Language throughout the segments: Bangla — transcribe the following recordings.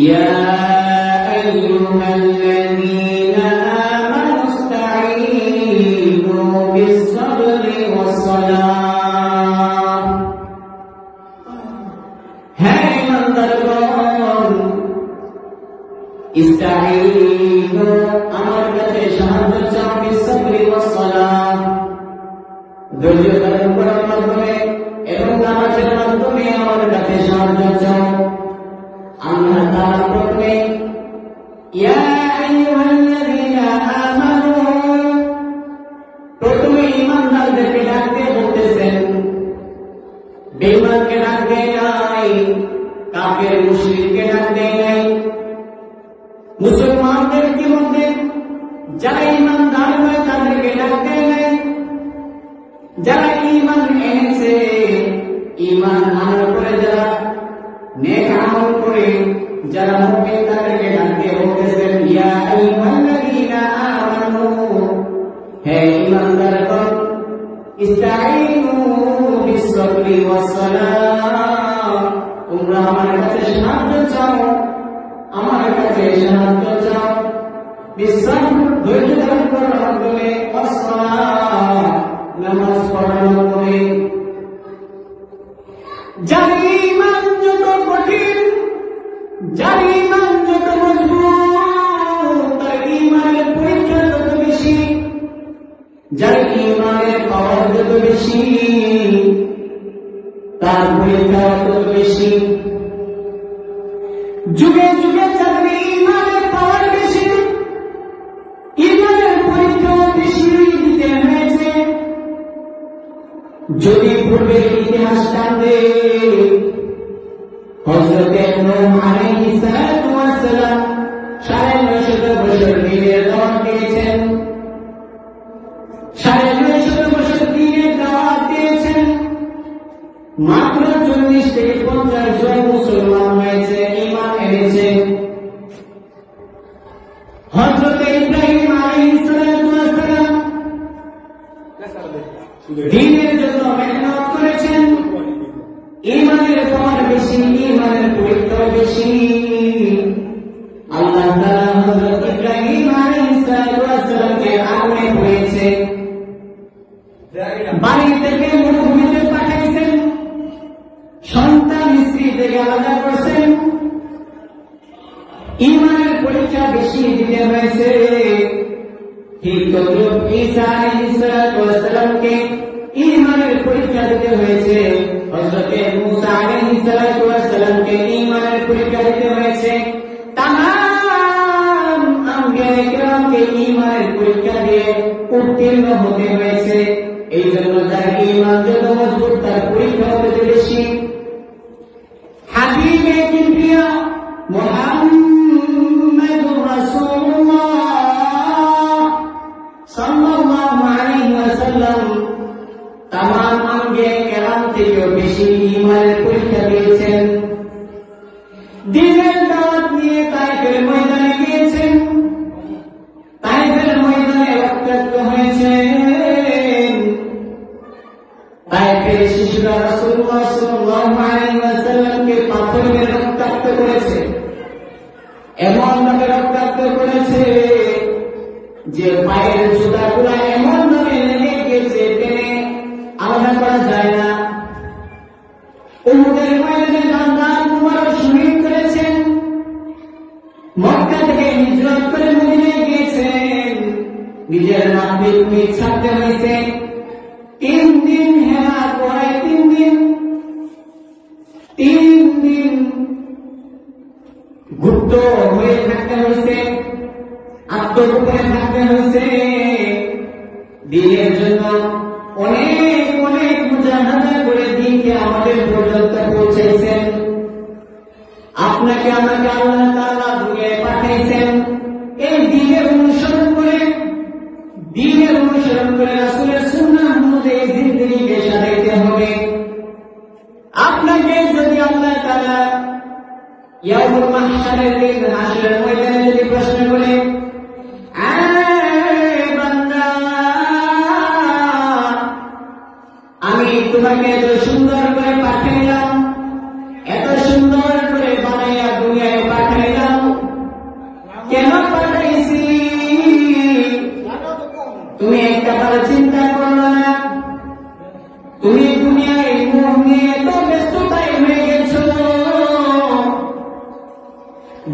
ইয়া আইয়ুহাল্লাযীনা আমানু ইসতাঈনু বিস-সাবরি ওয়াস-সালাহ। হে ইমানদারগণ, ইসতাঈনু আমার কাছে সাহায্য চাও, বিস-সাবরি ওয়াস-সালাহ ধৈর্য ধারণ করার মাধ্যমে এবং নামাজের মাধ্যমে আমার কাছে সাহায্য চাও। আল্লাহ তাআলা প্রথমে ইয়া আইয়ুহাল্লাযীনা আমানু প্রথমে ঈমানদারদেরকে ডাকতে বলতেছেন, বেঈমানকে ডাক দেয় নাই, কাফের মুশরিককে ডাক দেয় নাই। মুসলমানদেরকে মধ্যে যারা ঈমানদার হয় তাদেরকে ডাক দেয় নাই। যারা ঈমান এনেছে, ঈমান আনার পরে যারা নেক আমল করে যারা মুমিন তাদেরকে ডাকতে বলতেছেন ইয়া আইয়ুহাল্লাযীনা আমানু, হে ঈমানদারগণ, ইসতাঈনু বিস-সাবরি ওয়াস-সালাহ তোমরা আমার কাছে সাহায্য চাও, আমার কাছে সাহায্য চাও। বিস-সাবর ধৈর্য ধারণ করার মাধ্যমে, ওয়াস-সালাহ নামাজ পড়ার মাধ্যমে। যার ঈমান যত কঠিন, যার ঈমান যত মজবুত, তার ঈমানের পরীক্ষা তত বেশি, যার ঈমানের পাওয়ার যত বেশি তার পরীক্ষা তত বেশি। যুগে যুগে যাদের ঈমানের পাওয়ার বেশি, ঈমানের পরীক্ষাও বেশি দিতে হয়েছে। যদি পূর্বের ইতিহাস টানবে, হযরতে নূহ আলাইহিস সালাতু ওয়াস সালাম ৯৫০ বছর দিনের দাওয়াত দিয়েছেন, ৯৫০ বছর দিনের দাওয়াত দিয়েছেন। মাত্র ৪০ থেকে ৫০ জন মুসলমান হয়েছে, ঈমান এনেছে। হযরতে ইব্রাহিম আলাইহিস সালাতু ওয়াস সালাম দ্বীনের জন্য মেহনত করেছেন, ঈমানের পাওয়ার বেশি, ঈমানের পরীক্ষা বেশি। আল্লাহ তাআলা হযরত ইব্রাহিম আলাইহিস সালামকে আগুনে পুড়িয়েছে, বাড়ি থেকে মরুভূমিতে পাঠাইছেন, সন্তান স্ত্রী থেকে আলাদা করছেন। ঈমানের পরীক্ষা বেশি দিতে হয়েছে। ঠিক তদ্রুপ ঈসা আলাইহিস সালামকে ঈমানের পরীক্ষা দিতে হয়েছে, হযরতে মূসা আলাইহিস সালামকে ঈমানের পরীক্ষা দিতে হয়েছে। তামাম আম্বিয়া কিরামকে ঈমানের পরীক্ষা দিয়ে উত্তীর্ণ হতে হয়েছে। এই জন্য যার ঈমান যত মজবুত তার পরীক্ষা তত বেশি। হাবিবে কিবরিয়া মুহাম্মাদুর রাসূলুল্লাহ সাল্লাল্লাহু আলাইহি ওয়াসাল্লাম তামাম আম্বিয়া কিরাম থেকেও বেশি ঈমানের পরীক্ষা দিয়েছেন। দ্বীনের দাওয়াত নিয়ে তায়েফের ময়দানে গিয়েছেন, তায়েফের ময়দানে রক্তাক্ত হয়েছেন। তায়েফের শিশুরা রাসূলুল্লাহ সাল্লাল্লাহু আলাইহি ওয়াসাল্লামকে পাথর মেরে রক্তাক্ত করেছে, এমন ভাবে রক্তাক্ত করেছে যে পায়ের জুতাগুলো এমন ভাবে লেগে গেছে টেনে আলাদা করা যায় না। উহুদের ময়দানে জান্নাত মুবারক শহীদ করেছেন, মক্কা থেকে হিজরত করে মদিনায় গিয়েছেন, নিজের মাতৃভূমি ছাড়তে হয়েছে। ৩ দিন হেরা করে, ৩ দিন গুপ্ত হয়ে থাকতে হয়েছে, আত্মগোপনে থাকতে হয়েছে। দিনের জন্য অনেক অনেক মুজাহাদা করে দিনকে আমাদের পর্যন্ত পৌঁছেছেন। আপনাকে আমাকে আল্লাহ তাআলা দুনিয়ায় পাঠিয়েছেন এই দিনের অনুসরণ করে, রাসূলের সুন্নাহ অনুযায়ী জিন্দেগিকে সাজাইতে হবে। আপনাকে যদি আল্লাহ তাআলা ইয়াউমুল মাহশারের দিন হাসরের ময়দানে যদি প্রশ্ন করে, বান্দা আমি তোমাকে এত সুন্দর করে পাঠাইলাম, এত সুন্দর করে বানাইয়া দুনিয়ায় পাঠাইলাম,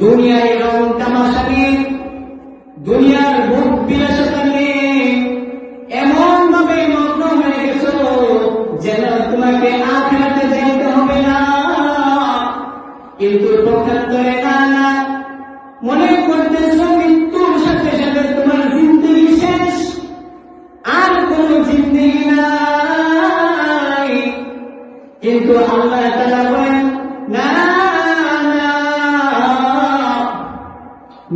দুনিয়ায় রং তামাশা নিয়ে, দুনিয়ার ভোগ বিলাসিতা নিয়ে এমন ভাবে মগ্ন হয়ে গেছো যেন তোমাকে আখিরাতে যাইতে হবে না। কিন্তু পক্ষান্তরে না, মনে করতেছো মৃত্যুর সাথে সাথে তোমার জিন্দেগি শেষ, আর কোন জিন্দেগি নাই। কিন্তু আল্লাহ তাআলা বলেন না,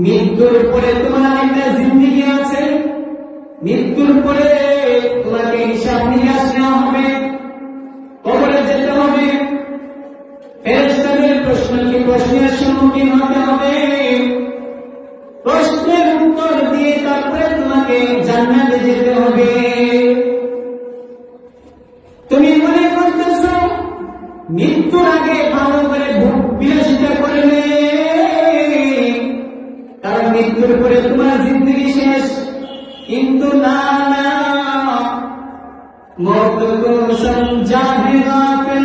মৃত্যুর পরে তোমার একটা জিন্দেগি আছে, মৃত্যুর পরে তোমাকে হিসাব নিকাশ নেওয়া হবে, কবরে যেতে হবে, ফেরেশতাদের প্রশ্নের সম্মুখীন হতে হবে, প্রশ্নের উত্তর দিয়ে তারপরে তোমাকে জান্নাতে যেতে হবে। তুমি মনে করতেছ মৃত্যুর আগে ভালো করে ভোগ বিলাসিতা করবে, কারণ মৃত্যুর পরে তোমার জিন্দেগি শেষ। কিন্তু না, মौत को समझा है गाफिल,